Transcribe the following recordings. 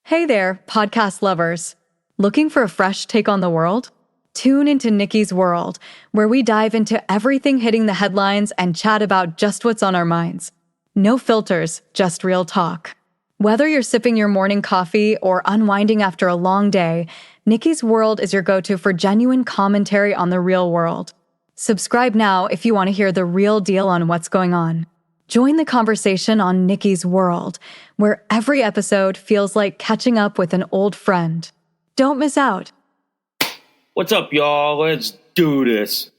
Hey there, podcast lovers. Looking for a fresh take on the world? Tune into Nikki's World, where we dive into everything hitting the headlines and chat about just what's on our minds. No filters, just real talk. Whether you're sipping your morning coffee or unwinding after a long day, Nikki's World is your go-to for genuine commentary on the real world. Subscribe now if you want to hear the real deal on what's going on. Join the conversation on Nikki's World, where every episode feels like catching up with an old friend. Don't miss out. What's up, y'all? Let's do this.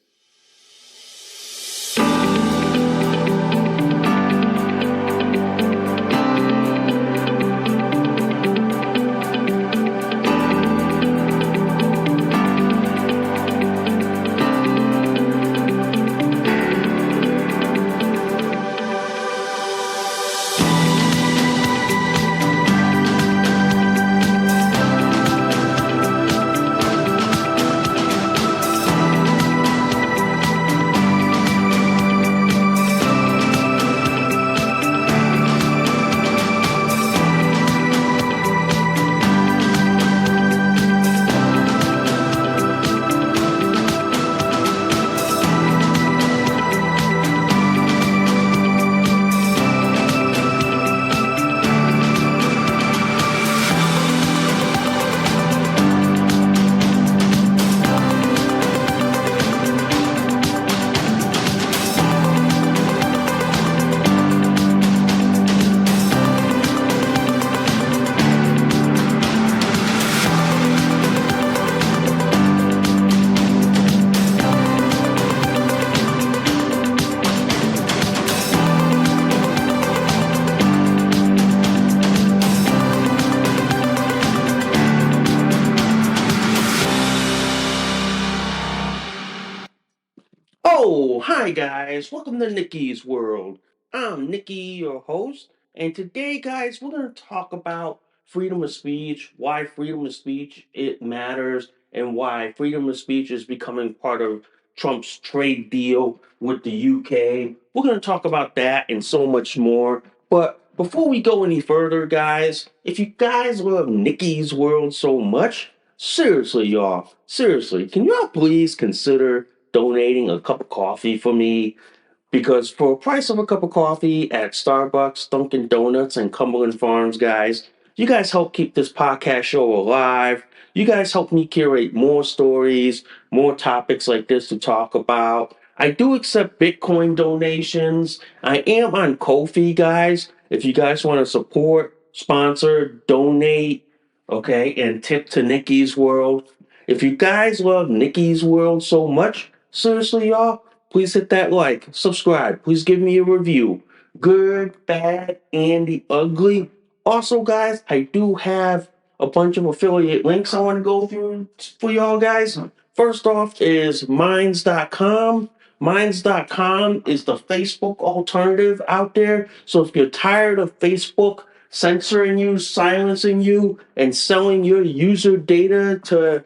Oh, hi guys. Welcome to Nikki's World. I'm Nikki, your host, and today, guys, we're going to talk about freedom of speech, why freedom of speech it matters, and why freedom of speech is becoming part of Trump's trade deal with the UK. We're going to talk about that and so much more. But before we go any further, guys, if you guys love Nikki's World so much, seriously, y'all, seriously, can y'all please consider donating a cup of coffee for me? Because for a price of a cup of coffee at Starbucks, Dunkin' Donuts, and Cumberland Farms, guys, you guys help keep this podcast show alive. You guys help me curate more stories, more topics like this to talk about. I do accept Bitcoin donations. I am on Ko-fi, guys. If you guys want to support, sponsor, donate, okay, and tip to Nikki's World. If you guys love Nikki's World so much, seriously, y'all, please hit that like, subscribe, please give me a review. Good, bad, and the ugly. Also, guys, I do have a bunch of affiliate links I want to go through for y'all guys. First off is Minds.com. Minds.com is the Facebook alternative out there. So if you're tired of Facebook censoring you, silencing you, and selling your user data to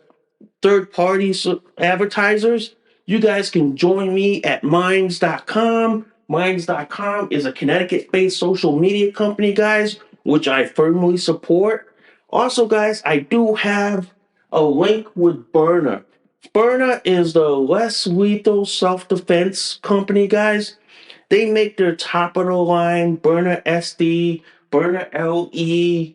third-party advertisers, you guys can join me at Minds.com. Minds.com is a Connecticut-based social media company, guys, which I firmly support. Also, guys, I do have a link with Byrna. Byrna is the less lethal self-defense company, guys. They make their top-of-the-line Byrna SD, Byrna LE,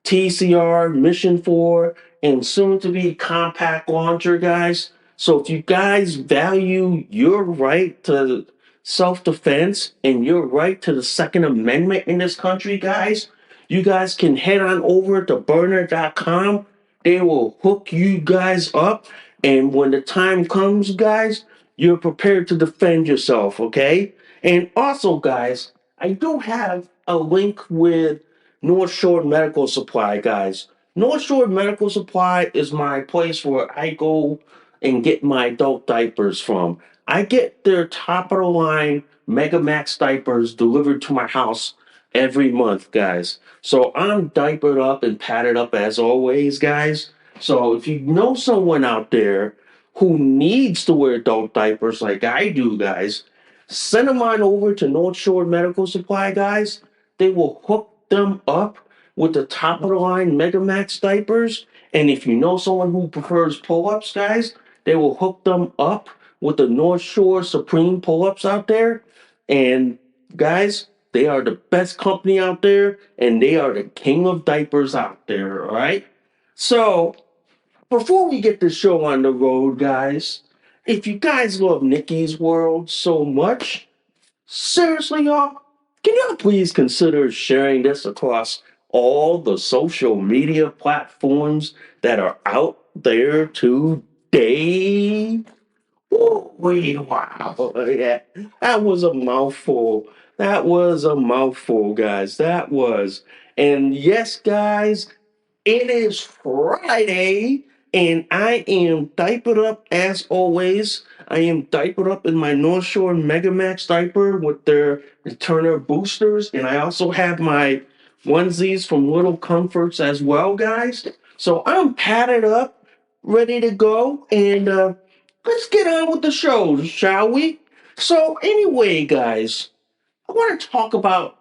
TCR, Mission 4, and soon to be compact launcher, guys. So if you guys value your right to self-defense and your right to the Second Amendment in this country, guys, you guys can head on over to burner.com. They will hook you guys up, and when the time comes, guys, you're prepared to defend yourself, okay? And also, guys, I do have a link with North Shore Medical Supply, guys. North Shore Medical Supply is my place where I go and get my adult diapers from. I get their top of the line Mega Max diapers delivered to my house every month, guys. So I'm diapered up and padded up as always, guys. So if you know someone out there who needs to wear adult diapers like I do, guys, send them on over to North Shore Medical Supply, guys. They will hook them up with the top of the line Mega Max diapers. And if you know someone who prefers pull ups, guys, they will hook them up with the North Shore Supreme pull ups out there. And guys, they are the best company out there, and they are the king of diapers out there, all right? So, before we get the show on the road, guys, if you guys love Nikki's World so much, seriously, y'all, can y'all please consider sharing this across all the social media platforms that are out there today? Oh, wait, wow. Yeah, that was a mouthful. That was a mouthful, guys. That was. And yes, guys, it is Friday, and I am diapered up as always. I am diapered up in my North Shore Mega Max diaper with their returner boosters, and I also have my onesies from Little Comforts as well, guys. So I'm padded up, ready to go, and let's get on with the show, shall we? So, anyway, guys, I want to talk about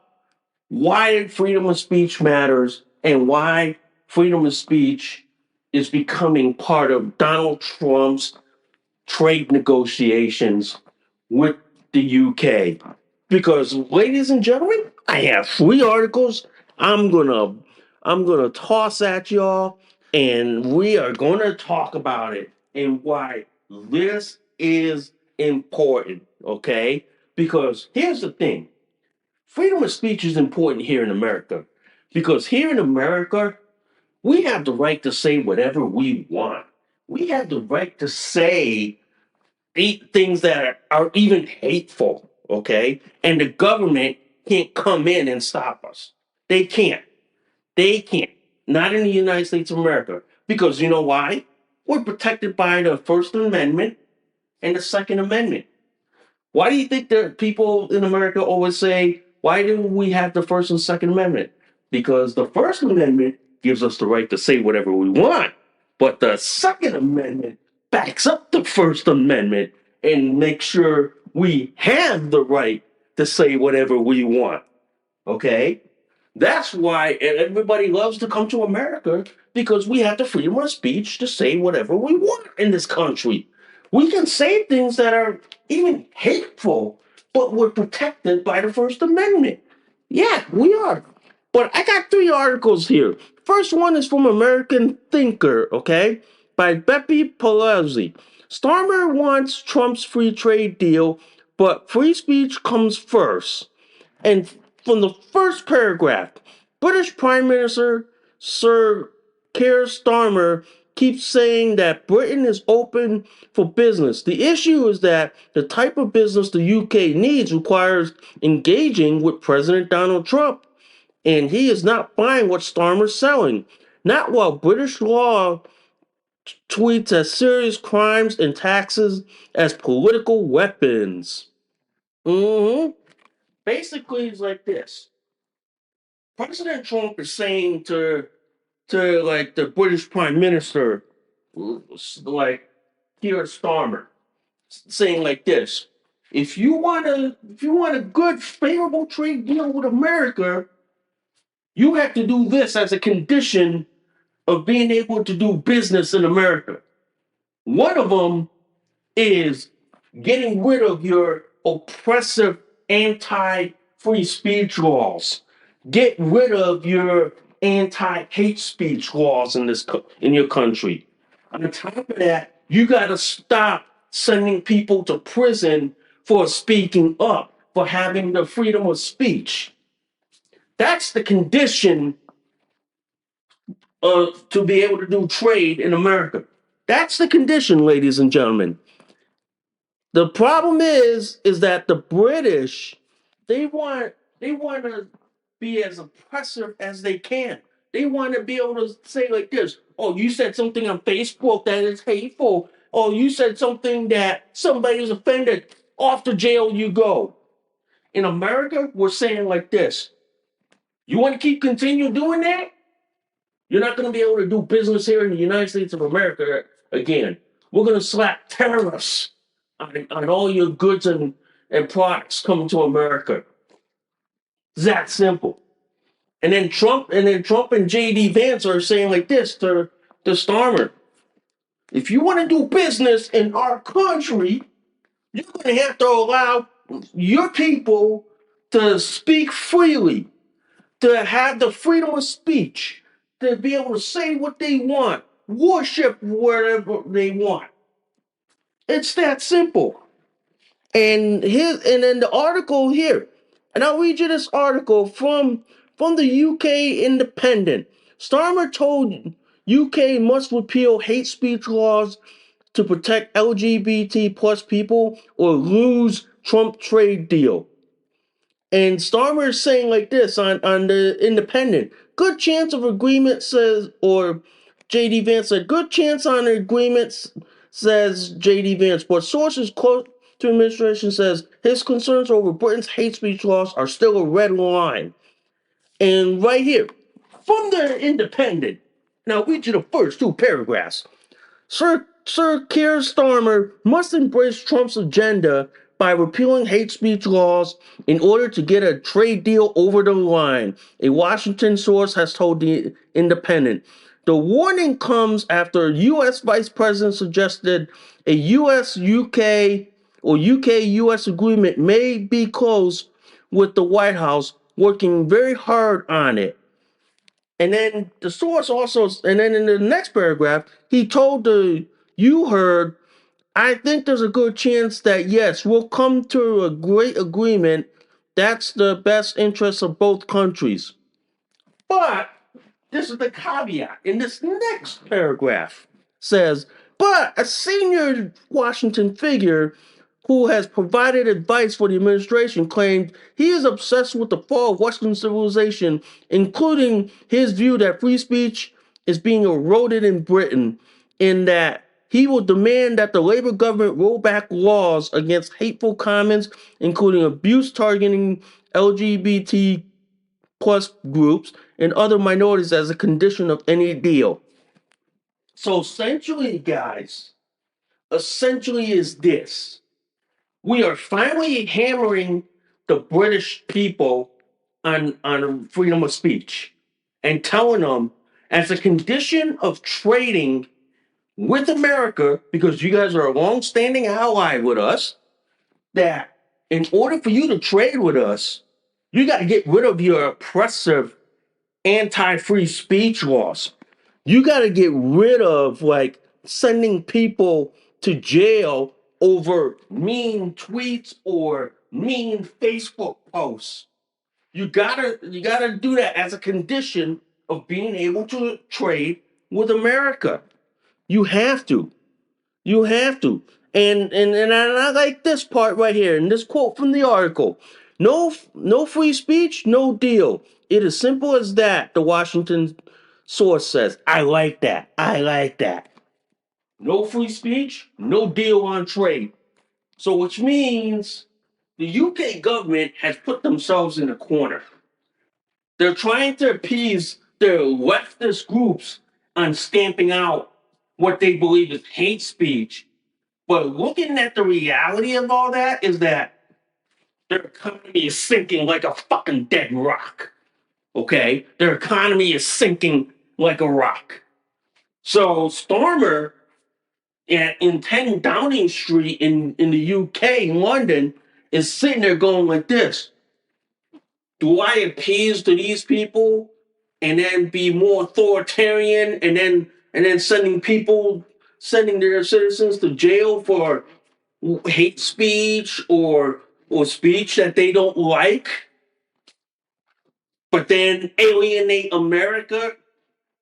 why freedom of speech matters and why freedom of speech is becoming part of Donald Trump's trade negotiations with the UK. Because, ladies and gentlemen, I have three articles I'm gonna I'm gonna toss at y'all, and we are gonna talk about it and why this is important. Okay? Because here's the thing. Freedom of speech is important here in America because here in America, we have the right to say whatever we want. We have the right to say things that are even hateful, okay? And the government can't come in and stop us. They can't. They can't. Not in the United States of America. Because you know why? We're protected by the First Amendment and the Second Amendment. Why do you think that people in America always say, why do we have the First and Second Amendment? Because the First Amendment gives us the right to say whatever we want, but the Second Amendment backs up the First Amendment and makes sure we have the right to say whatever we want. Okay? That's why everybody loves to come to America because we have the freedom of speech to say whatever we want in this country. We can say things that are even hateful, but we're protected by the First Amendment. Yeah, we are. But I got three articles here. First one is from American Thinker, okay, by Beppe Palazzi. Starmer wants Trump's free trade deal, but free speech comes first. And from the first paragraph, British Prime Minister Sir Keir Starmer keeps saying that Britain is open for business. The issue is that the type of business the UK needs requires engaging with President Donald Trump, and he is not buying what Starmer's selling. Not while British law tweets as serious crimes and taxes as political weapons. Mm-hmm. Basically, it's like this. President Trump is saying to like the British Prime Minister, like Keir Starmer, saying like this: if you want a good favorable trade deal with America, you have to do this as a condition of being able to do business in America. One of them is getting rid of your oppressive anti-free speech laws. Get rid of your anti-hate speech laws in your country. On top of that, you got to stop sending people to prison for speaking up, for having the freedom of speech. That's the condition to be able to do trade in America. That's the condition, ladies and gentlemen. The problem is that the British they want to be as oppressive as they can. They want to be able to say like this: "Oh, you said something on Facebook that is hateful. Oh, you said something that somebody is offended. Off to jail you go." In America, we're saying like this: "You want to keep continue doing that? You're not going to be able to do business here in the United States of America again. We're going to slap tariffs on all your goods and products coming to America." It's that simple. Trump and JD Vance are saying like this to Starmer. If you want to do business in our country, you're going to have to allow your people to speak freely, to have the freedom of speech, to be able to say what they want, worship whatever they want. It's that simple. And then the article here, and I'll read you this article from the UK Independent. Starmer told UK must repeal hate speech laws to protect LGBT plus people or lose Trump trade deal. And Starmer is saying like this on the Independent. Good chance of agreement says, or JD Vance said, good chance on agreements, says JD Vance. But sources close to administration says his concerns over Britain's hate speech laws are still a red line. And right here, from the Independent, now I'll read you the first two paragraphs. Sir Keir Starmer must embrace Trump's agenda by repealing hate speech laws in order to get a trade deal over the line, a Washington source has told the Independent. The warning comes after U.S. Vice President suggested a U.S. UK or UK U.S. agreement may be close, with the White House working very hard on it. And then the source also, and then in the next paragraph, he told the you heard, I think there's a good chance that yes, we'll come to a great agreement. That's the best interest of both countries. But this is the caveat in this next paragraph says, but a senior Washington figure who has provided advice for the administration claimed he is obsessed with the fall of Western civilization, including his view that free speech is being eroded in Britain, in that he will demand that the Labour government roll back laws against hateful comments, including abuse targeting LGBT plus groups and other minorities as a condition of any deal. So essentially, guys, essentially is this. We are finally hammering the British people on freedom of speech and telling them as a condition of trading with America, because you guys are a long-standing ally with us, that in order for you to trade with us, you got to get rid of your oppressive anti-free speech laws. You got to get rid of like sending people to jail over mean tweets or mean Facebook posts. You gotta do that as a condition of being able to trade with America. You have to. You have to. And I like this part right here, and this quote from the article. No free speech, no deal. It is simple as that, the Washington source says. I like that. I like that. No free speech, no deal on trade. So which means the UK government has put themselves in a corner. They're trying to appease their leftist groups on stamping out what they believe is hate speech. But looking at the reality of all that is that their economy is sinking like a fucking dead rock. Okay? Their economy is sinking like a rock. So Stormer in 10 Downing Street in the UK, in London, is sitting there going like this. Do I appease to these people and then be more authoritarian and then sending their citizens to jail for hate speech or speech that they don't like, but then alienate America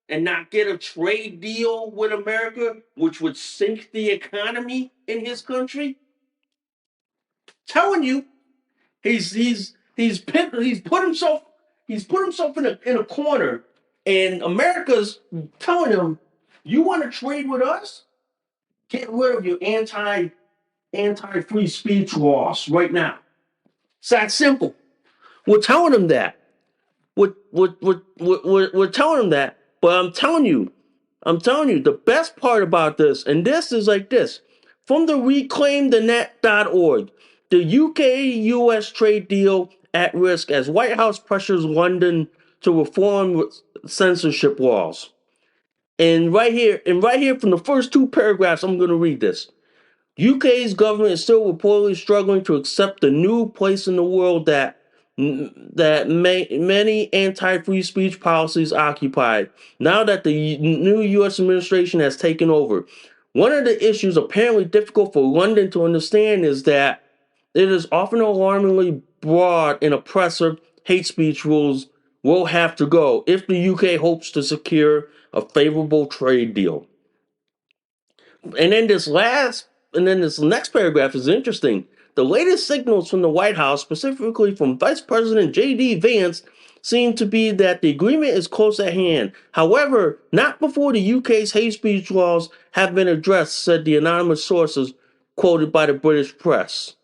and not get a trade deal with America, which would sink the economy in his country? Telling you, he's put himself in a corner, and America's telling him, you want to trade with us? Get rid of your anti free speech laws right now. It's that simple. We're telling him that. We're telling him that. But I'm telling you, the best part about this, and this is like this, from the reclaimthenet.org, the UK US trade deal at risk as White House pressures London to reform censorship laws. And right here from the first two paragraphs, I'm going to read this. UK's government is still reportedly struggling to accept the new place in the world that many anti-free speech policies occupy. Now that the new U.S. administration has taken over, one of the issues apparently difficult for London to understand is that it is often alarmingly broad and oppressive hate speech rules will have to go if the UK hopes to secure a favorable trade deal. And then this next paragraph is interesting. The latest signals from the White House, specifically from Vice President J.D. Vance, seem to be that the agreement is close at hand. However, not before the UK's hate speech laws have been addressed, said the anonymous sources quoted by the British press.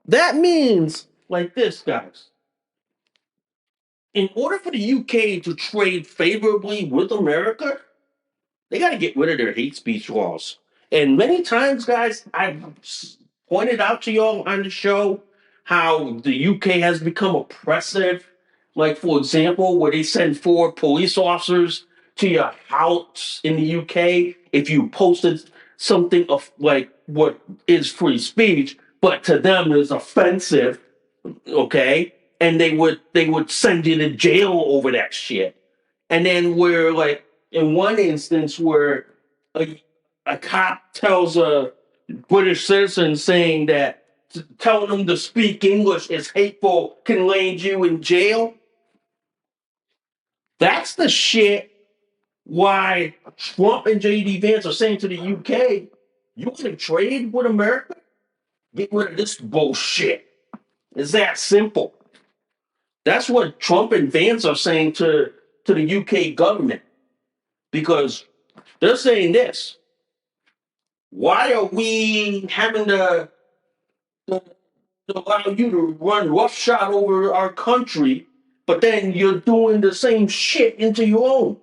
That means, like this, guys. In order for the UK to trade favorably with America, they got to get rid of their hate speech laws. And many times, guys, I've pointed out to y'all on the show how the UK has become oppressive. Like, for example, where they send 4 police officers to your house in the UK if you posted something of like what is free speech, but to them is offensive, okay? And they would send you to jail over that shit. And then where like in one instance where a, a cop tells a British citizen saying that telling them to speak English is hateful can land you in jail. That's the shit why Trump and JD Vance are saying to the UK, you want to trade with America? Get rid of this bullshit. It's that simple. That's what Trump and Vance are saying to the UK government because they're saying this. Why are we having to allow you to run roughshod over our country, but then you're doing the same shit into your own?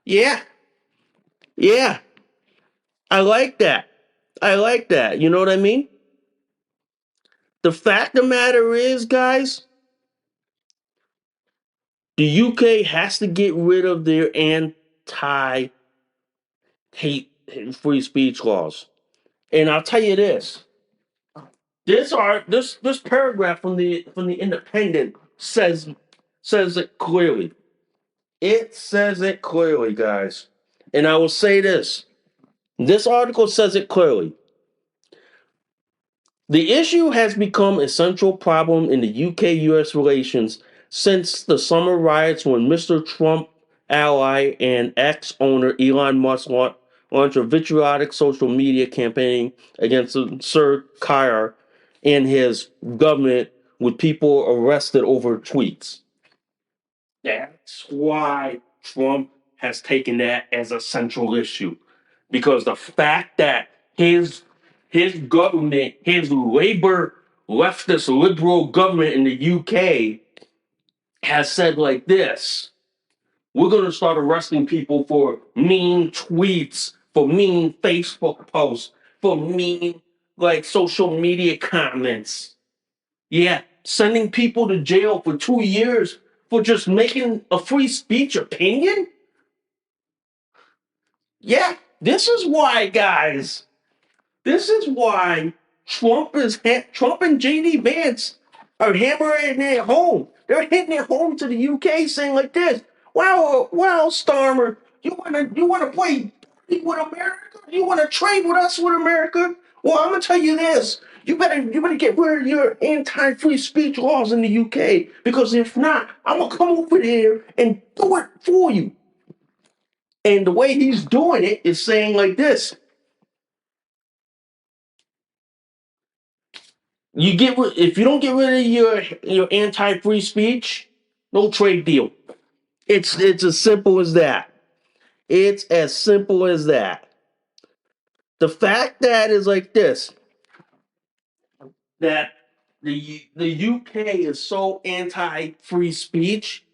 Yeah, yeah. I like that. I like that. You know what I mean? The fact of the matter is, guys, the UK has to get rid of their anti hate free speech laws. And I'll tell you this. This paragraph from the Independent says it clearly. It says it clearly, guys. And I will say this. This article says it clearly. The issue has become a central problem in the UK US relations since the summer riots when Mr. Trump ally and ex owner Elon Musk launched a vitriolic social media campaign against Sir Keir and his government with people arrested over tweets. That's why Trump has taken that as a central issue. Because the fact that his government, his labor leftist liberal government in the UK has said like this, we're going to start arresting people for mean tweets, for mean Facebook posts, for mean like social media comments. Yeah, sending people to jail for 2 years for just making a free speech opinion? Yeah, this is why, guys. This is why Trump and JD Vance are hammering it home. They're hitting it home to the UK, saying like this: "Well, Starmer, you wanna play with America? You wanna trade with us with America? Well, I'm gonna tell you this: you better get rid of your anti-free speech laws in the UK because if not, I'm gonna come over there and do it for you." And the way he's doing it is saying like this: if you don't get rid of your anti-free speech, no trade deal. It's as simple as that. It's as simple as that. The fact that is like this that the UK is so anti-free speech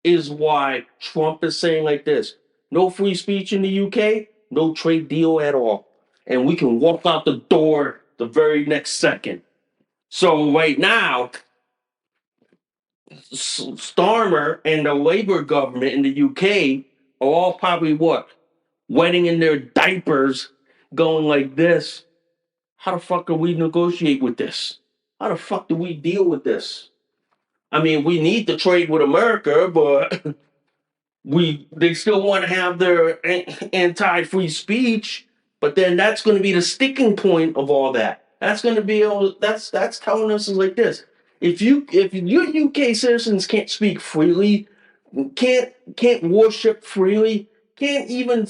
is why Trump is saying like this. No free speech in the UK, no trade deal at all. And we can walk out the door the very next second. So right now, Starmer and the Labour government in the UK are all probably what? Wetting in their diapers, going like this. How the fuck do we negotiate with this? How the fuck do we deal with this? I mean, we need to trade with America, but they still want to have their anti-free speech, but then that's going to be the sticking point of all that. That's going to be able. That's telling us is like this: if your UK citizens can't speak freely, can't worship freely, can't even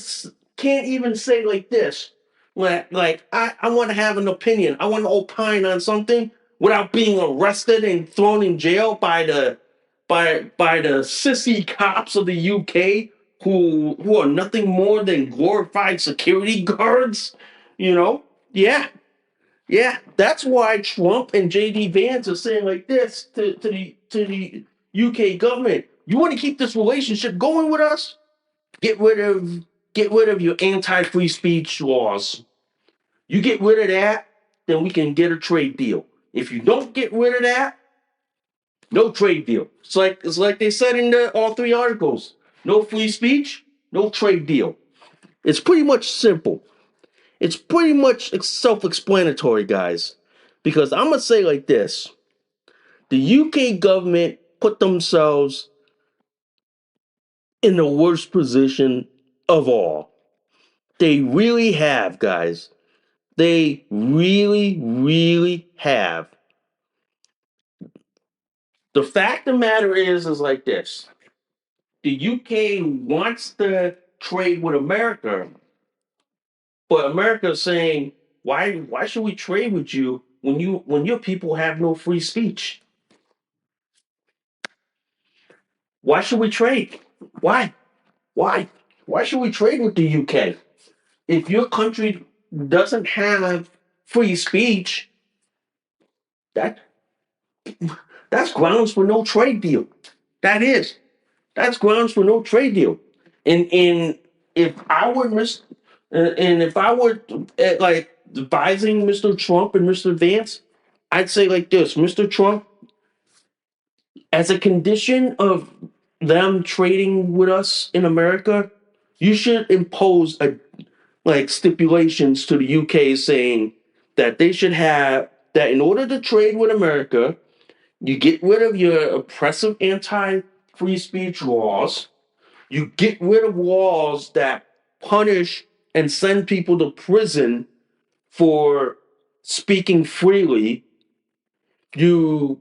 say like this, like I want to have an opinion, I want to opine on something without being arrested and thrown in jail by the sissy cops of the UK who are nothing more than glorified security guards, you know? Yeah, yeah. That's why Trump and JD Vance are saying like this to the UK government. You want to keep this relationship going with us? Get rid of get rid of your anti-free speech laws. You get rid of that, then we can get a trade deal. If you don't get rid of that, no trade deal. It's like they said in all three articles. No free speech, no trade deal. It's pretty much simple. It's pretty much self-explanatory, guys. Because I'm gonna say like this: the UK government put themselves in the worst position of all. They really have, guys. They really, really have. The fact of the matter is like this: the UK wants to trade with America, but America is saying, why should we trade with you when your people have no free speech? Why should we trade? Why? Why? Why should we trade with the UK? If your country doesn't have free speech, that that's grounds for no trade deal. That is. That's grounds for no trade deal. And if I were if I were like advising Mr. Trump and Mr. Vance, I'd say like this: Mr. Trump, as a condition of them trading with us in America, you should impose a like stipulations to the UK saying that they should have that in order to trade with America, you get rid of your oppressive anti-free speech laws. You get rid of laws that punish and send people to prison for speaking freely. You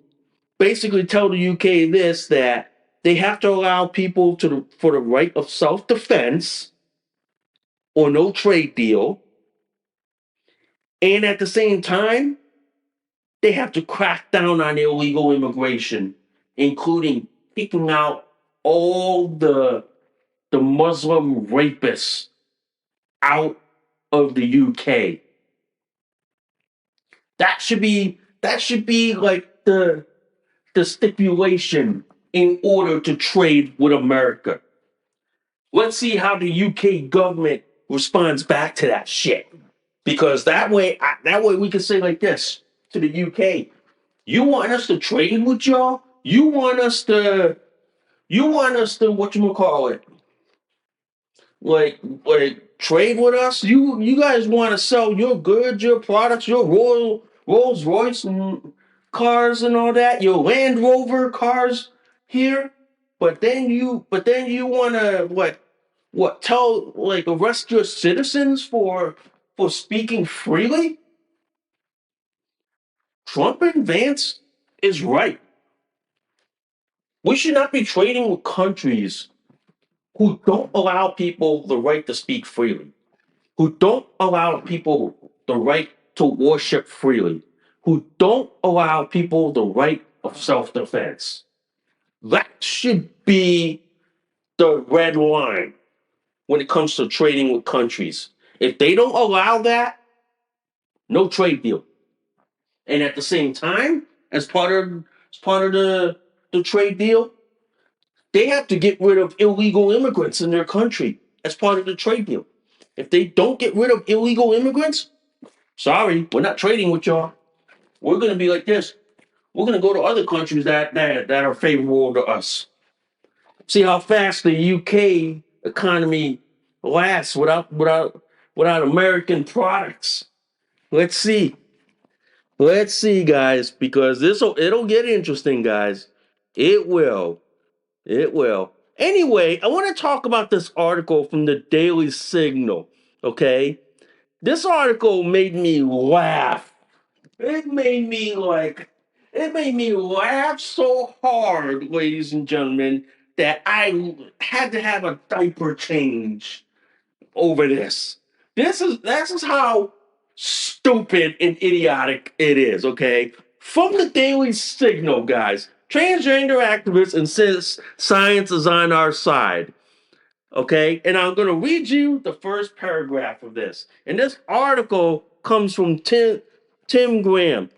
basically tell the UK this that they have to allow people for the right of self-defense or no trade deal, and at the same time, they have to crack down on illegal immigration, including kicking out all the Muslim rapists out of the UK. That should be like the stipulation in order to trade with America. Let's see how the UK government responds back to that shit. Because that way we can say like this to the UK: you want us to trade with y'all? You want us to what you call it? Like trade with us? You guys want to sell your goods, your products, your Rolls Royce and cars and all that, your Land Rover cars here, but then you want to what tell like arrest your citizens for speaking freely? Trump and Vance is right. We should not be trading with countries who don't allow people the right to speak freely, who don't allow people the right to worship freely, who don't allow people the right of self defense. That should be the red line when it comes to trading with countries. If they don't allow that, no trade deal. And at the same time, as part of the trade deal, they have to get rid of illegal immigrants in their country as part of the trade deal. If they don't get rid of illegal immigrants, sorry, we're not trading with y'all. We're going to be like this. We're going to go to other countries that are favorable to us. See how fast the UK economy lasts without American products. Let's see. Let's see, guys, because it'll get interesting, guys. It will. It will. Anyway, I want to talk about this article from the Daily Signal. Okay, this article made me laugh. It made me like, it made me laugh so hard, ladies and gentlemen, that I had to have a diaper change over this. This is how stupid and idiotic it is, okay? From the Daily Signal, guys. Transgender activists insist science is on our side. Okay, and I'm going to read you the first paragraph of this. And this article comes from Tim Graham.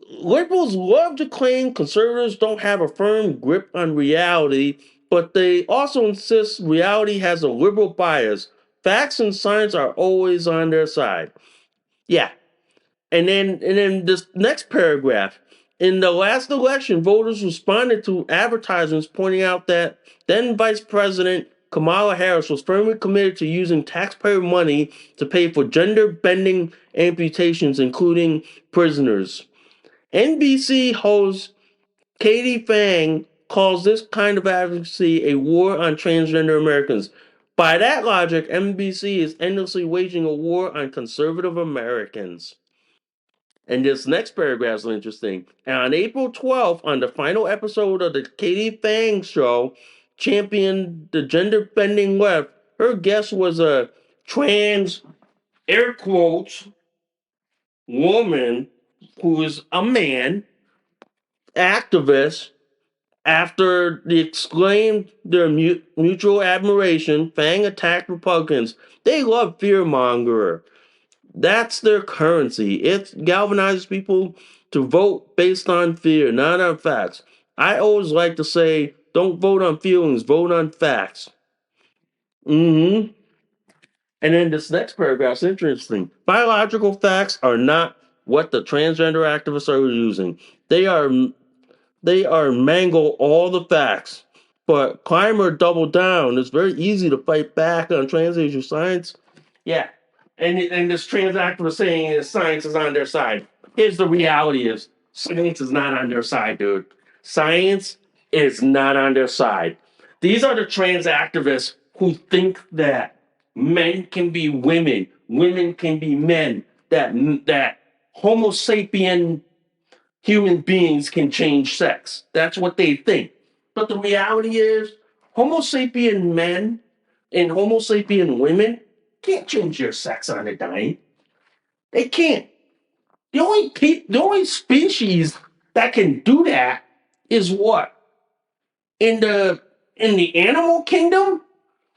Liberals love to claim conservatives don't have a firm grip on reality, but they also insist reality has a liberal bias. Facts and science are always on their side. Yeah. And then this next paragraph. In the last election, voters responded to advertisements pointing out that then Vice President Kamala Harris was firmly committed to using taxpayer money to pay for gender bending amputations, including prisoners. NBC host Katie Fang calls this kind of advocacy a war on transgender Americans. By that logic, NBC is endlessly waging a war on conservative Americans. And this next paragraph is interesting. And on April 12th, on the final episode of the Katie Fang show, championed the gender bending left, her guest was a trans, air quotes, woman who is a man, activist. After they exclaimed their mutual admiration, Fang attacked Republicans. They love fearmonger. That's their currency. It galvanizes people to vote based on fear, not on facts. I always like to say, don't vote on feelings, vote on facts. Mm-hmm. And then this next paragraph is interesting. Biological facts are not what the transgender activists are using. They are mangle all the facts. But Clymer doubled down. It's very easy to fight back on transgender science. Yeah. And this trans activist saying is science is on their side. Here's the reality is science is not on their side, dude. Science is not on their side. These are the trans activists who think that men can be women, women can be men, that Homo sapien human beings can change sex. That's what they think. But the reality is, Homo sapien men and Homo sapien women can't change their sex on a dime. They can't. The only species that can do that is what? In the animal kingdom,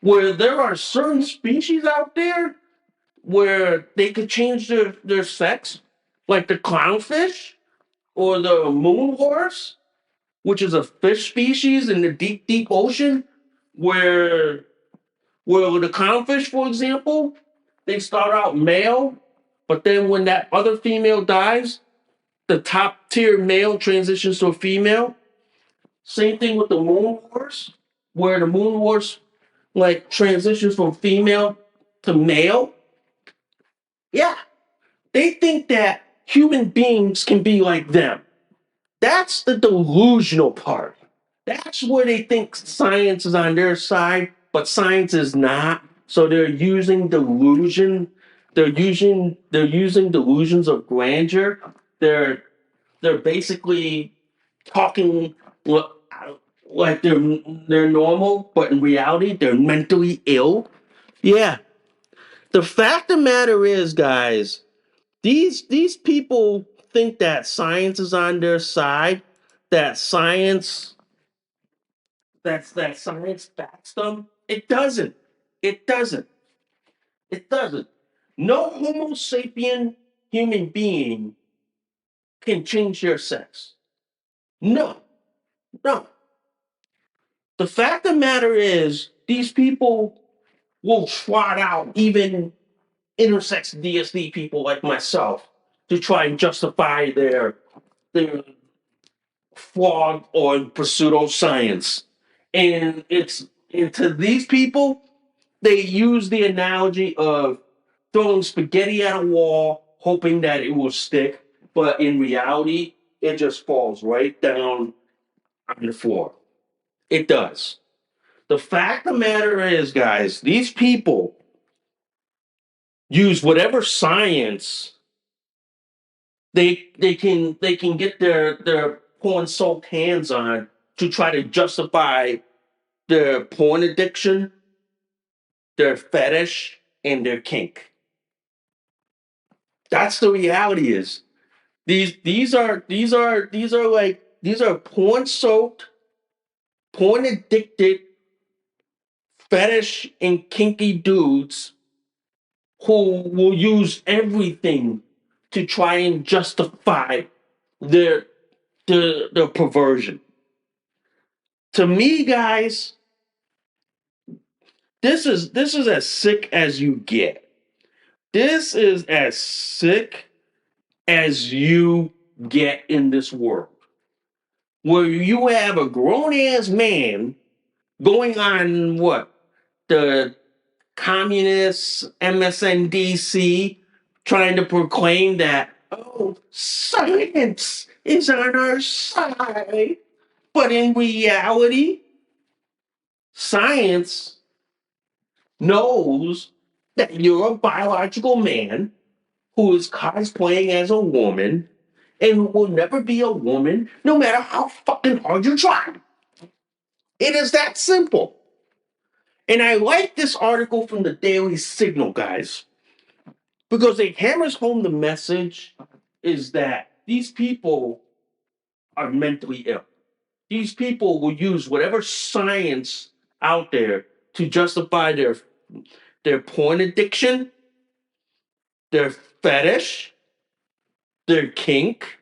where there are certain species out there where they could change their sex, like the clownfish or the moon horse, which is a fish species in the deep, deep ocean, where the clownfish, for example, they start out male, but then when that other female dies, the top tier male transitions to a female. Same thing with the moon horse, where the moon horse like transitions from female to male. Yeah, they think that human beings can be like them. That's the delusional part. That's where they think science is on their side, but science is not. So they're using delusion. They're using delusions of grandeur. They're they're basically talking like they're normal, but in reality they're mentally ill. Yeah. The fact of the matter is, guys, these people think that science is on their side, that science backs them. It doesn't. It doesn't. It doesn't. No Homo sapien human being can change their sex. No. No. The fact of the matter is, these people will trot out even intersex DSD people like myself to try and justify their flawed or pseudo-science. And to these people, they use the analogy of throwing spaghetti at a wall, hoping that it will stick, but in reality, it just falls right down on the floor. It does. The fact of the matter is, guys, these people use whatever science they can get their porn soaked hands on to try to justify their porn addiction, their fetish, and their kink. That's the reality is. These are porn soaked, porn addicted, fetish and kinky dudes who will use everything to try and justify their their perversion. To me, guys, this is as sick as you get. This is as sick as you get in this world, where you have a grown ass man going on what, the communist MSNDC, trying to proclaim that, oh, science is on our side. But in reality, science knows that you're a biological man who is cosplaying as a woman and who will never be a woman no matter how fucking hard you try. It is that simple. And I like this article from the Daily Signal, guys, because it hammers home the message is that these people are mentally ill. These people will use whatever science out there to justify their porn addiction, their fetish, their kink,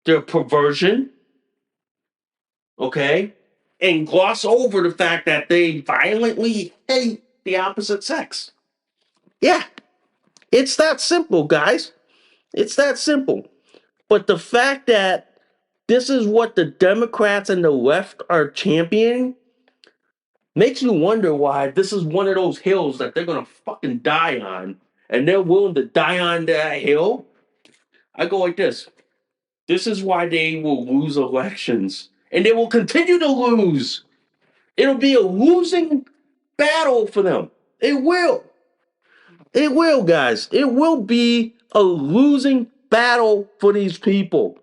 their perversion, okay? And gloss over the fact that they violently hate the opposite sex. Yeah, it's that simple, guys. It's that simple. But the fact that this is what the Democrats and the left are championing makes you wonder why this is one of those hills that they're gonna fucking die on, and they're willing to die on that hill. I go like this. This is why they will lose elections, and they will continue to lose. It'll be a losing battle for them. It will. It will, guys. It will be a losing battle for these people.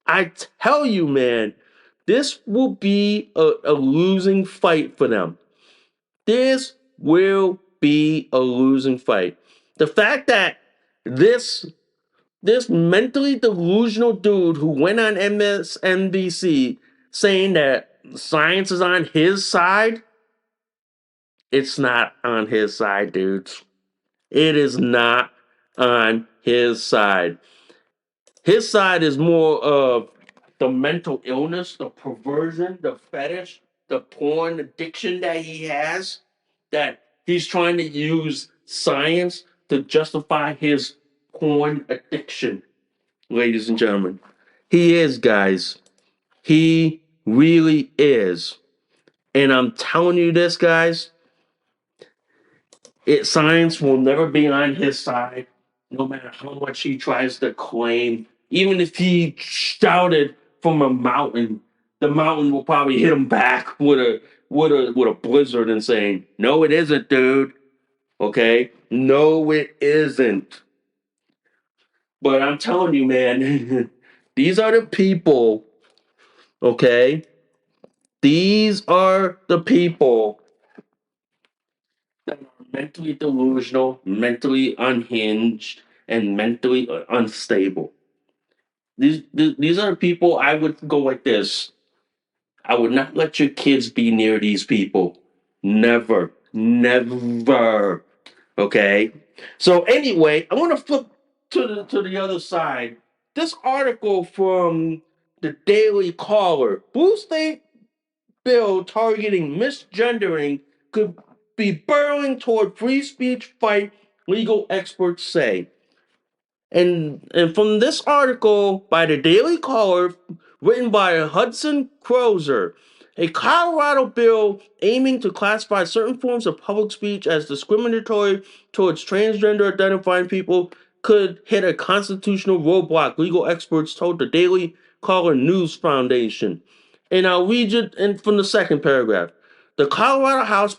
I tell you, man, this will be a losing fight for them. This will be a losing fight. The fact that this this mentally delusional dude who went on MSNBC saying that science is on his side, it's not on his side, dudes. It is not on his side. His side is more of the mental illness, the perversion, the fetish, the porn addiction that he has, that he's trying to use science to justify his porn addiction, ladies and gentlemen. He is, guys. He really is. And I'm telling you this, guys, science will never be on his side, no matter how much he tries to claim. Even if he shouted from a mountain, the mountain will probably hit him back with a blizzard and saying, "No, it isn't, dude. Okay, no, it isn't." But I'm telling you, man, these are the people. Okay, these are the people that are mentally delusional, mentally unhinged, and mentally unstable. These are people I would go like this. I would not let your kids be near these people. Never, never. Okay. So anyway, I want to flip to the other side. This article from the Daily Caller. Blue State bill targeting misgendering could be burrowing toward free speech fight, legal experts say. And from this article by the Daily Caller, written by Hudson Crozer. A Colorado bill aiming to classify certain forms of public speech as discriminatory towards transgender identifying people could hit a constitutional roadblock, legal experts told the Daily Caller News Foundation. And I'll read it from the second paragraph. The Colorado House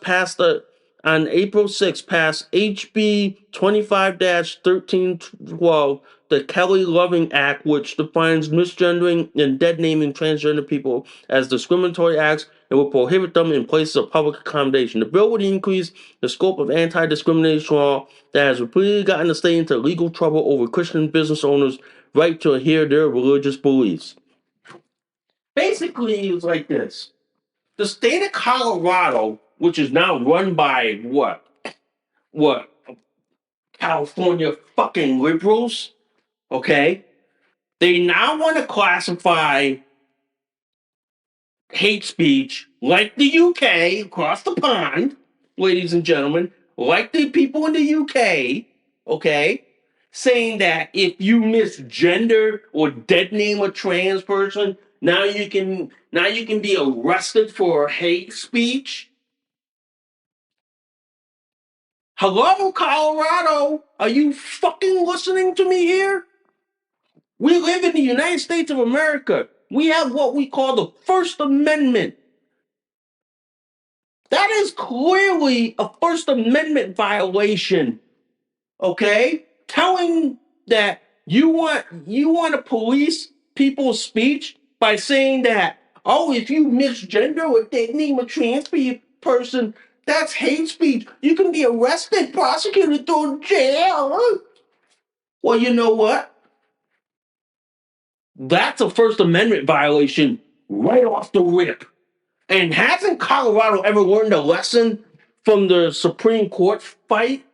on April 6 passed HB 25-1312, the Kelly Loving Act, which defines misgendering and dead naming transgender people as discriminatory acts and will prohibit them in places of public accommodation. The bill would increase the scope of anti-discrimination law that has repeatedly gotten the state into legal trouble over Christian business owners' right to adhere their religious beliefs. Basically, it's like this. The state of Colorado, which is now run by what? California fucking liberals, okay? They now want to classify hate speech like the UK across the pond, ladies and gentlemen, like the people in the UK, okay? Saying that if you misgender or dead name a trans person, now you can be arrested for hate speech. Hello, Colorado? Are you fucking listening to me here? We live in the United States of America. We have what we call the First Amendment. That is clearly a First Amendment violation. Okay? Telling that you want to police people's speech by saying that, oh, if you misgender or they name a trans person, that's hate speech. You can be arrested, prosecuted, thrown in jail. Well, you know what? That's a First Amendment violation right off the rip. And hasn't Colorado ever learned a lesson from the Supreme Court fight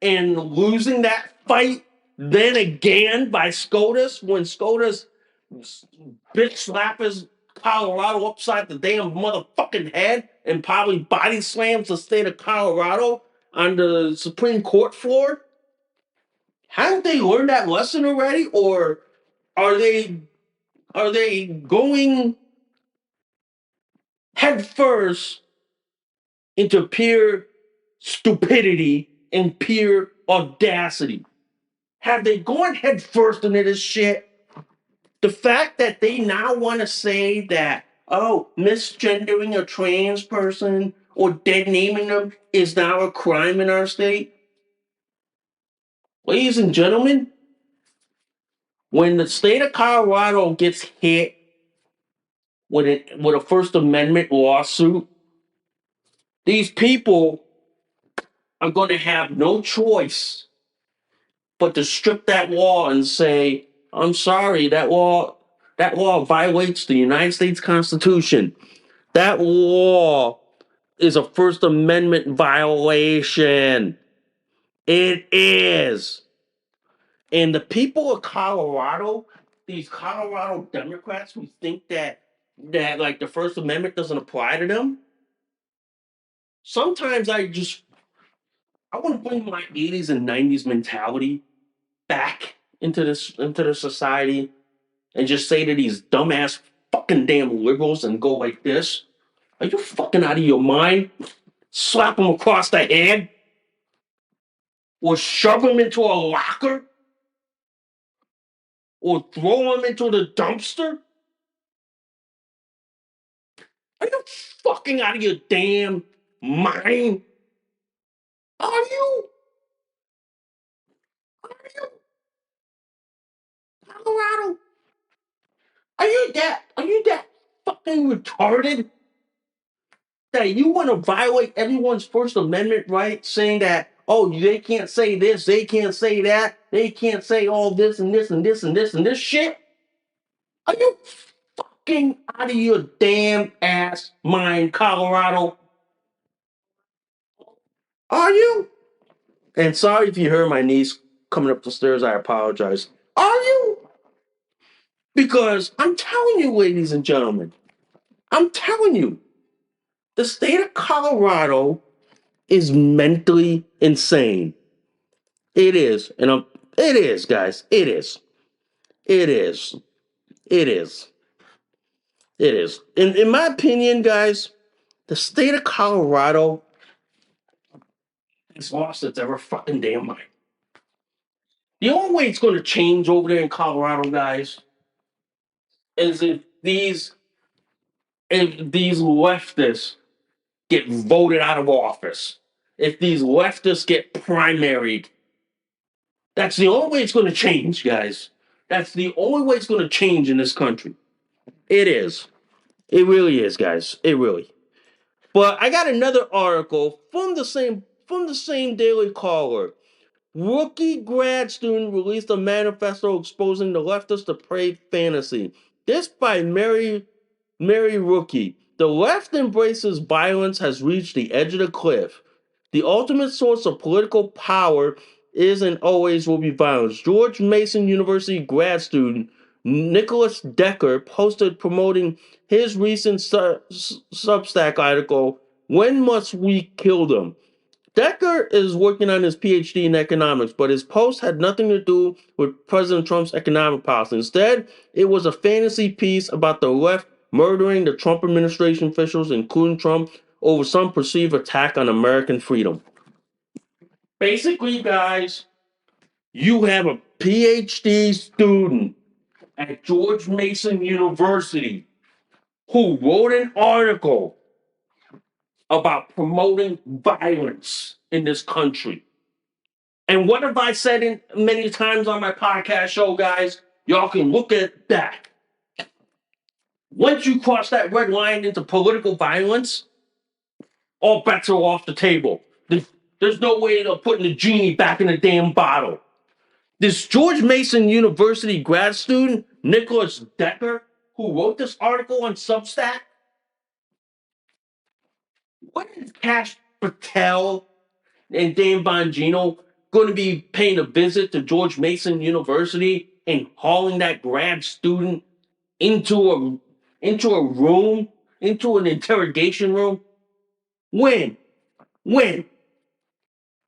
and losing that fight then again by SCOTUS when SCOTUS bitch slappers Colorado upside the damn motherfucking head and probably body slams the state of Colorado on the Supreme Court floor? Haven't they learned that lesson already, or are they going headfirst into pure stupidity and pure audacity? Have they gone headfirst into this shit? The fact that they now want to say that, oh, misgendering a trans person or dead naming them is now a crime in our state? Ladies and gentlemen, when the state of Colorado gets hit with a First Amendment lawsuit, these people are going to have no choice but to strip that law and say, I'm sorry, that law violates the United States Constitution. That law is a First Amendment violation. It is. And the people of Colorado, these Colorado Democrats who think that like the First Amendment doesn't apply to them, sometimes I want to bring my 80s and 90s mentality back into the society and just say to these dumbass fucking damn liberals and go like this. Are you fucking out of your mind? Slap them across the head? Or shove them into a locker? Or throw them into the dumpster? Are you fucking out of your damn mind? Are you? Are you? Colorado? Are you that fucking retarded that you want to violate everyone's First Amendment right, saying that, oh, they can't say this, they can't say that, they can't say all this and this and this and this and this shit? Are you fucking out of your damn ass mind, Colorado? Are you? And sorry if you heard my niece coming up the stairs, I apologize. Are you? Because I'm telling you, ladies and gentlemen, I'm telling you, the state of Colorado is mentally insane. It is. It is, guys. It is. It is. It is. It is. In my opinion, guys, the state of Colorado has lost its ever fucking damn mind. The only way it's going to change over there in Colorado, guys, is if these leftists get voted out of office, if these leftists get primaried. That's the only way it's going to change, guys. That's the only way it's going to change in this country. It is. It really is, guys. It really. But I got another article from the same Daily Caller. Rookie grad student released a manifesto exposing the leftist depraved fantasy. This by Mary Rookie. The left embraces violence has reached the edge of the cliff. The ultimate source of political power is and always will be violence. George Mason University grad student Nicholas Decker posted promoting his recent Substack article, When Must We Kill Them? Decker is working on his PhD in economics, but his post had nothing to do with President Trump's economic policy. Instead, it was a fantasy piece about the left murdering the Trump administration officials, including Trump, over some perceived attack on American freedom. Basically, guys, you have a PhD student at George Mason University who wrote an article about promoting violence in this country. And what have I said many times on my podcast show, guys? Y'all can look at that. Once you cross that red line into political violence, all bets are off the table. There's no way of putting the genie back in the damn bottle. This George Mason University grad student, Nicholas Decker, who wrote this article on Substack, what is Cash Patel and Dan Bongino going to be paying a visit to George Mason University and hauling that grad student into a room, into an interrogation room? When? When?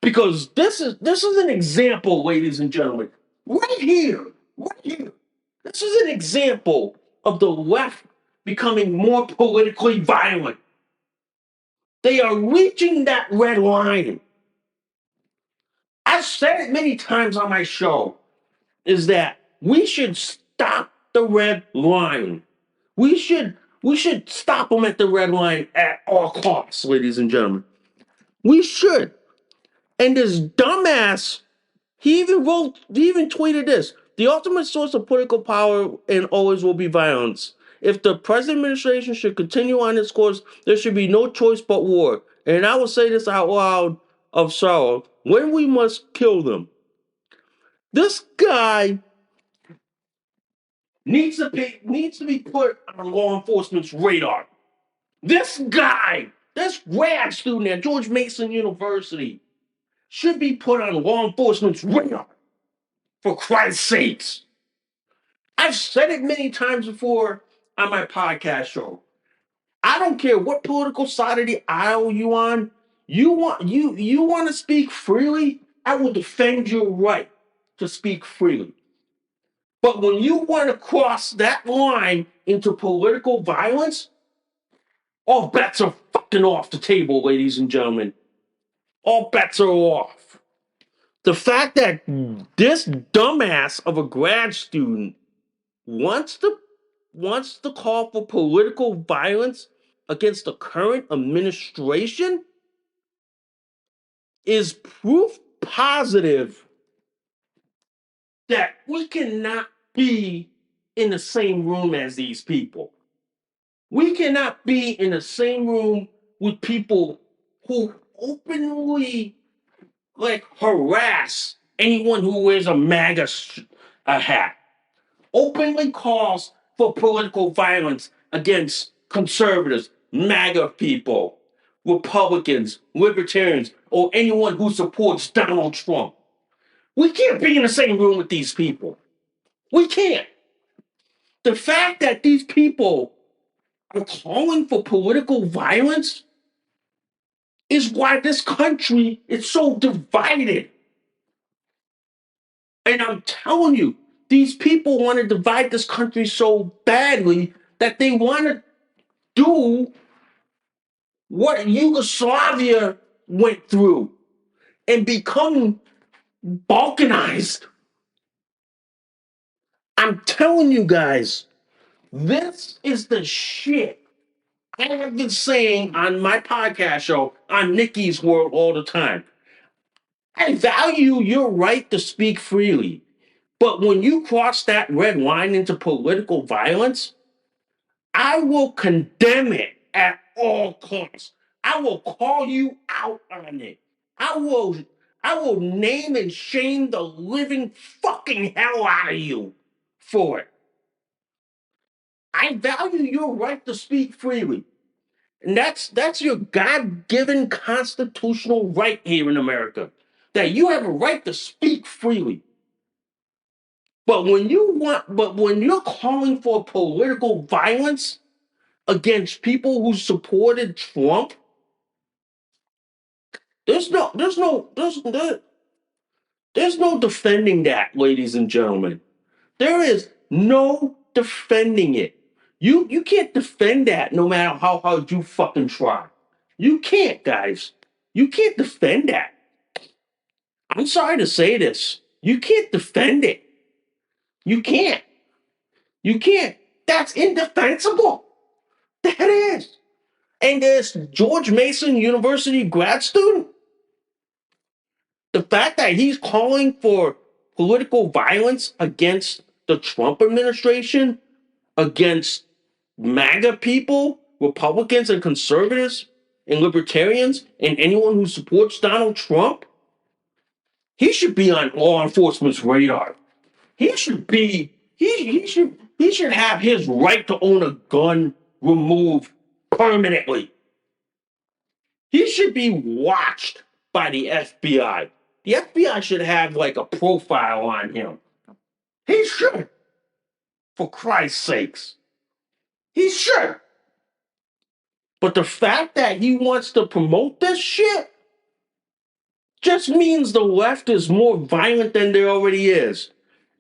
Because this is an example, ladies and gentlemen. Right here, right here. This is an example of the left becoming more politically violent. They are reaching that red line. I've said it many times on my show, is that we should stop the red line. We should stop them at the red line at all costs, ladies and gentlemen. We should. And this dumbass, he even tweeted this. The ultimate source of political power and always will be violence. If the present administration should continue on its course, there should be no choice but war. And I will say this out loud of sorrow. When we must kill them. This guy needs to be put on law enforcement's radar. This guy, this grad student at George Mason University, should be put on law enforcement's radar. For Christ's sakes. I've said it many times before on my podcast show. I don't care what political side of the aisle you on. You want to speak freely, I will defend your right to speak freely. But when you want to cross that line into political violence, all bets are fucking off the table, ladies and gentlemen. All bets are off. The fact that this dumbass of a grad student wants to call for political violence against the current administration is proof positive that we cannot be in the same room as these people. We cannot be in the same room with people who openly harass anyone who wears a MAGA hat, openly calls for political violence against conservatives, MAGA people, Republicans, libertarians, or anyone who supports Donald Trump. We can't be in the same room with these people. We can't. The fact that these people are calling for political violence is why this country is so divided. And I'm telling you, these people want to divide this country so badly that they want to do what Yugoslavia went through and become balkanized. I'm telling you guys, this is the shit I have been saying on my podcast show on Nikki's World all the time. I value your right to speak freely, but when you cross that red line into political violence, I will condemn it at all costs. I will call you out on it. I will I will name and shame the living fucking hell out of you for it. I value your right to speak freely. And that's your God-given constitutional right here in America. That you have a right to speak freely. But when you're calling for political violence against people who supported Trump, there's no defending that, ladies and gentlemen. There is no defending it. You can't defend that no matter how hard you fucking try. You can't, guys. You can't defend that. I'm sorry to say this. You can't defend it. You can't. You can't. That's indefensible. That is. And this George Mason University grad student, the fact that he's calling for political violence against the Trump administration, against MAGA people, Republicans and conservatives and libertarians, and anyone who supports Donald Trump, he should be on law enforcement's radar. He should have his right to own a gun removed permanently. He should be watched by the FBI. The FBI should have like a profile on him. He should, for Christ's sakes. He should. But the fact that he wants to promote this shit just means the left is more violent than there already is.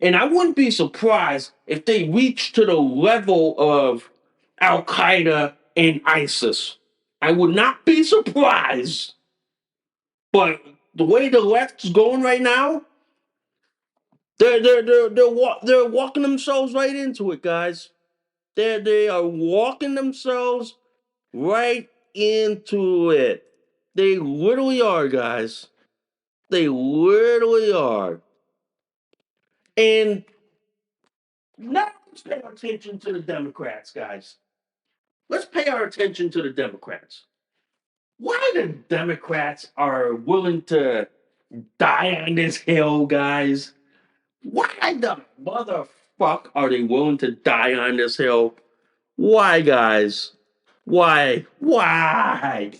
And I wouldn't be surprised if they reach to the level of Al Qaeda and ISIS. I would not be surprised. But the way the left's going right now, they're walking themselves right into it, guys. They are walking themselves right into it. They literally are, guys. They literally are. And now let's pay our attention to the Democrats, guys. Let's pay our attention to the Democrats. Why the Democrats are willing to die on this hill, guys? Why the motherfuck are they willing to die on this hill? Why, guys? Why? Why?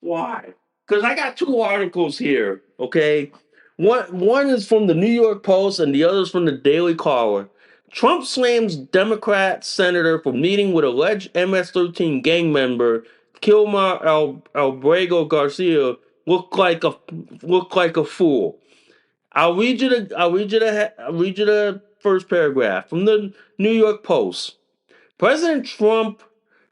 Why? Because I got two articles here, okay? One is from the New York Post and the other is from the Daily Caller. Trump slams Democrat senator for meeting with alleged MS-13 gang member Kilmar Albrego Garcia. Look like a fool. I'll read you the first paragraph from the New York Post. President Trump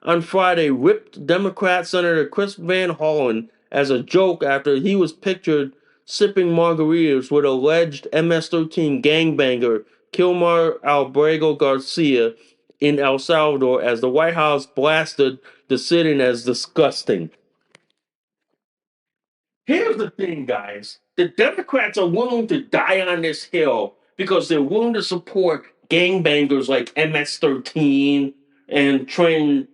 on Friday ripped Democrat Senator Chris Van Hollen as a joke after he was pictured sipping margaritas with alleged MS-13 gangbanger Kilmar Albrego Garcia in El Salvador as the White House blasted the sitting as disgusting. Here's the thing, guys. The Democrats are willing to die on this hill because they're willing to support gangbangers like MS-13 and Trin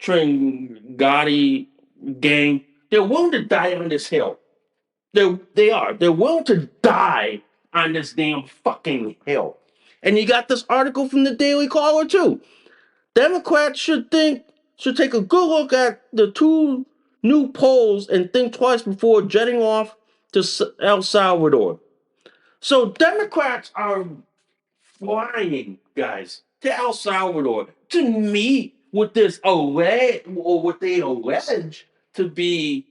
Gotti gang. They're willing to die on this hill. They are. They're willing to die on this damn fucking hill. And you got this article from the Daily Caller too. Democrats should take a good look at the two new polls and think twice before jetting off to El Salvador. So Democrats are flying, guys, to El Salvador to meet with this or what they allege to be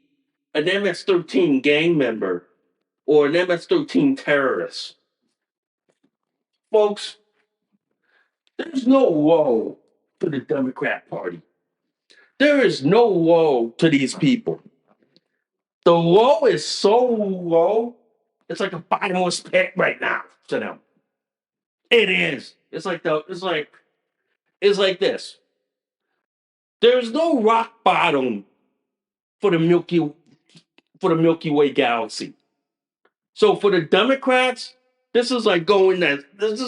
an MS-13 gang member or an MS-13 terrorist. Folks, there's no law to the Democrat Party. There is no low to these people. The low is so low, it's like a bottomless pit right now to them. It is. It's like this. There's no rock bottom for the Milky Way galaxy. So for the Democrats, this is like going that this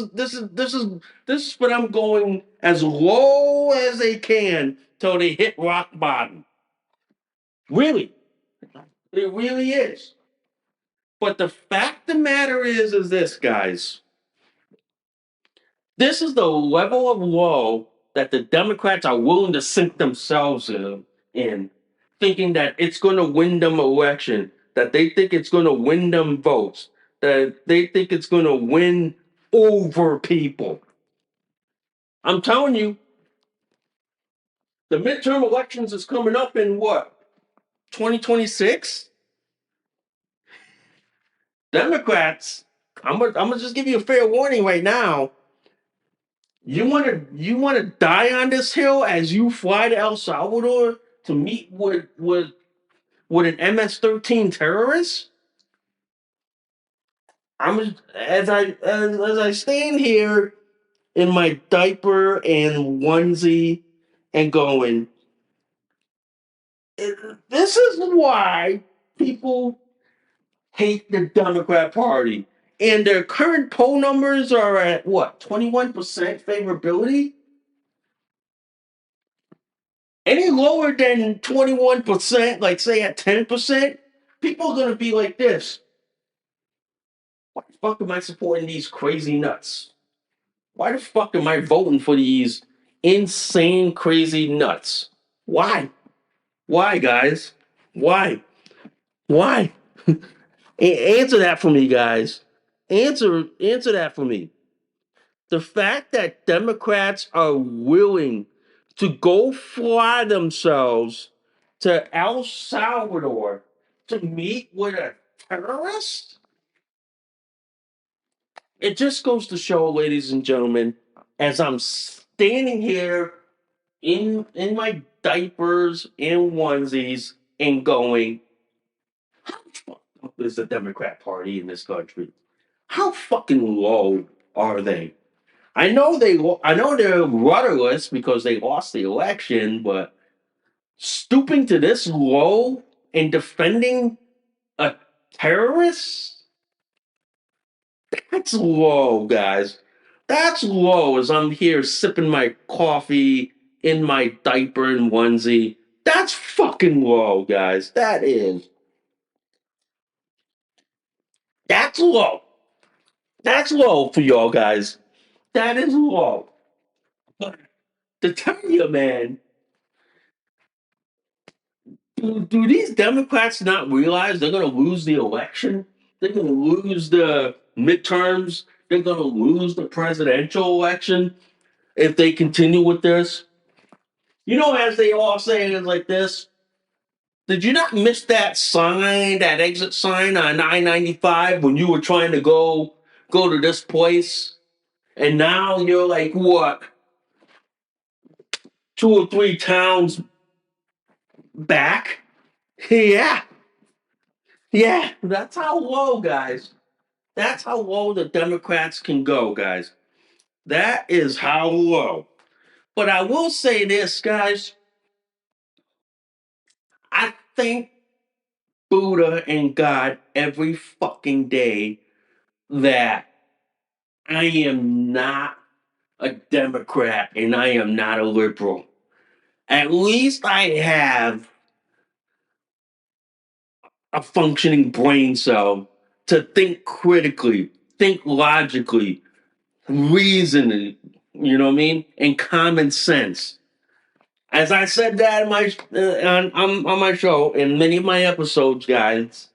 is for them going as low as they can till they hit rock bottom. Really, it really is. But the fact of the matter is this, guys. This is the level of low that the Democrats are willing to sink themselves in thinking that it's going to win them election, that they think it's going to win them votes, that they think it's going to win over people. I'm telling you, the midterm elections is coming up in what, 2026? Democrats, I'm gonna just give you a fair warning right now. You wanna die on this hill as you fly to El Salvador to meet with an MS-13 terrorist? As I stand here in my diaper and onesie and going, this is why people hate the Democrat Party. And their current poll numbers are at what, 21% favorability? Any lower than 21%, like say at 10%, people are going to be like this. Why the fuck am I supporting these crazy nuts? Why the fuck am I voting for these insane, crazy nuts? Why? Why, guys? Why? Why? Answer that for me, guys. Answer that for me. The fact that Democrats are willing to go fly themselves to El Salvador to meet with a terrorist? It just goes to show, ladies and gentlemen, as I'm standing here in my diapers and onesies and going, how fucked up is the Democrat Party in this country? How fucking low are they? I know they're rudderless because they lost the election, but stooping to this low and defending a terrorist? That's low, guys. That's low as I'm here sipping my coffee in my diaper and onesie. That's fucking low, guys. That is. That's low. That's low for y'all guys. That is low. But to tell you, man, do these Democrats not realize they're going to lose the election? They're going to lose the midterms. They're going to lose the presidential election if they continue with this. You know, as they all say it like this. Did you not miss that sign, that exit sign on 995 when you were trying to go to this place? And now you're like what, two or three towns back? Yeah, yeah. That's how low, guys. That's how low the Democrats can go, guys. That is how low. But I will say this, guys. I thank Buddha and God every fucking day that I am not a Democrat and I am not a liberal. At least I have a functioning brain cell to think critically, think logically, reason, you know what I mean? And common sense. As I said that in on my show, in many of my episodes, guys,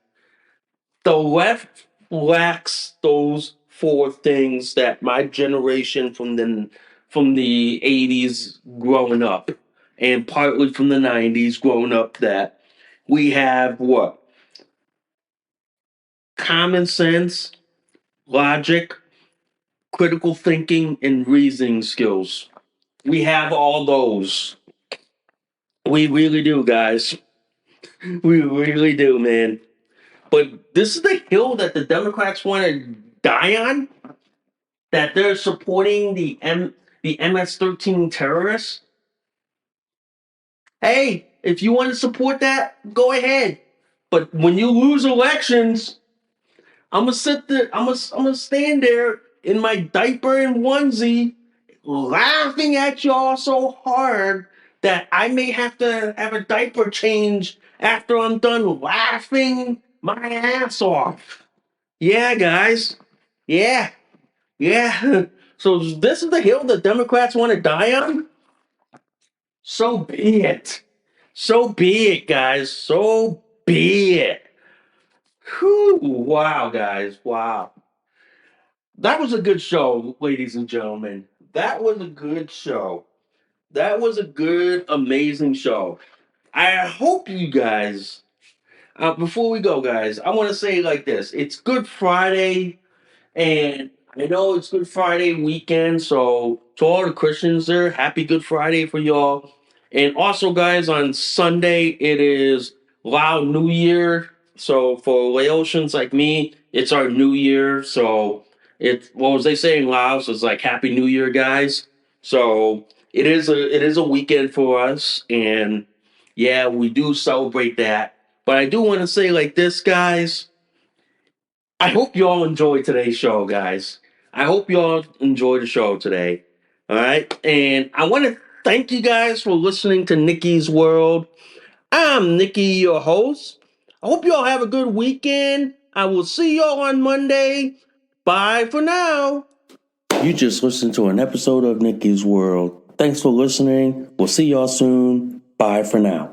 the left lacks those four things that my generation from the 80s growing up and partly from the 90s growing up, that we have what, common sense, logic, critical thinking, and reasoning skills. We have all those. We really do, guys. We really do, man. But this is the hill that the Democrats want to die on. That they're supporting the MS-13 terrorists. Hey, if you want to support that, go ahead. But when you lose elections, I'm gonna sit there. I'm gonna stand there in my diaper and onesie, laughing at y'all so hard that I may have to have a diaper change after I'm done laughing my ass off. Yeah, guys. Yeah, yeah. So this is the hill the Democrats want to die on. So be it. So be it, guys. So be it. Whew, wow, guys. Wow. That was a good show, ladies and gentlemen. That was a good show. That was a good, amazing show. I hope you guys, before we go, guys, I want to say like this. It's Good Friday. And I know it's Good Friday weekend, so to all the Christians there, happy Good Friday for y'all. And also, guys, on Sunday it is Lao New Year. So for Laotians like me, it's our New Year. So what was they saying, Laos? It's like Happy New Year, guys. So it is a weekend for us, and yeah, we do celebrate that. But I do want to say like this, guys. I hope you all enjoyed today's show, guys. I hope you all enjoyed the show today. All right. And I want to thank you guys for listening to Nikki's World. I'm Nikki, your host. I hope you all have a good weekend. I will see y'all on Monday. Bye for now. You just listened to an episode of Nikki's World. Thanks for listening. We'll see y'all soon. Bye for now.